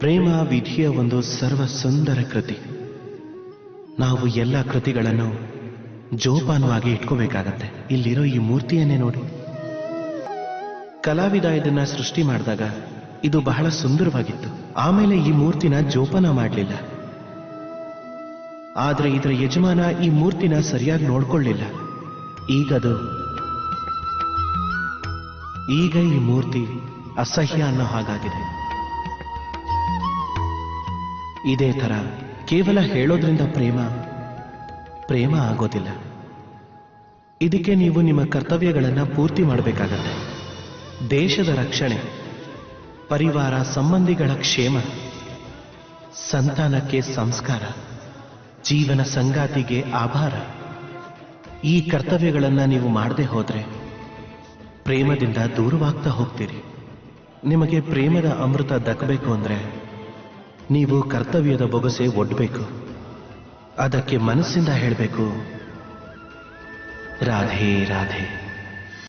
ಪ್ರೇಮ ವಿಧಿಯ ಒಂದು ಸರ್ವ ಸುಂದರ ಕೃತಿ. ನಾವು ಎಲ್ಲ ಕೃತಿಗಳನ್ನು ಜೋಪಾನವಾಗಿ ಇಟ್ಕೋಬೇಕಾಗತ್ತೆ. ಇಲ್ಲಿರೋ ಈ ಮೂರ್ತಿಯನ್ನೇ ನೋಡಿ. ಕಲಾವಿದ ಇದನ್ನ ಸೃಷ್ಟಿ ಮಾಡಿದಾಗ ಇದು ಬಹಳ ಸುಂದರವಾಗಿತ್ತು. ಆಮೇಲೆ ಈ ಮೂರ್ತಿನ ಜೋಪಾನ ಮಾಡಲಿಲ್ಲ. ಆದ್ರೆ ಇದರ ಯಜಮಾನ ಈ ಮೂರ್ತಿನ ಸರಿಯಾಗಿ ನೋಡ್ಕೊಳ್ಳಿಲ್ಲ. ಈಗ ಈ ಮೂರ್ತಿ ಅಸಹ್ಯ ಅನ್ನೋ ಹಾಗಾಗಿದೆ. ಇದೇ ತರ ಕೇವಲ ಹೇಳೋದ್ರಿಂದ ಪ್ರೇಮ ಆಗೋದಿಲ್ಲ. ಇದಕ್ಕೆ ನೀವು ನಿಮ್ಮ ಕರ್ತವ್ಯಗಳನ್ನು ಪೂರ್ತಿ ಮಾಡಬೇಕಾಗತ್ತೆ. ದೇಶದ ರಕ್ಷಣೆ, ಪರಿವಾರ ಸಂಬಂಧಿಗಳ ಕ್ಷೇಮ, ಸಂತಾನಕ್ಕೆ ಸಂಸ್ಕಾರ, ಜೀವನ ಸಂಗಾತಿಗೆ ಆಭಾರ. ಈ ಕರ್ತವ್ಯಗಳನ್ನು ನೀವು ಮಾಡದೆ ಹೋದ್ರೆ ಪ್ರೇಮದಿಂದ ದೂರವಾಗ್ತಾ ಹೋಗ್ತೀರಿ. ನಿಮಗೆ ಪ್ರೇಮದ ಅಮೃತ ದಕ್ಕಬೇಕು ಅಂದ್ರೆ ನೀವು ಕರ್ತವ್ಯದ ಬೊಗಸೆ ಒಡ್ಬೇಕು. ಅದಕ್ಕೆ ಮನಸ್ಸಿಂದ ಹೇಳಬೇಕು, ರಾಧೆ ರಾಧೆ.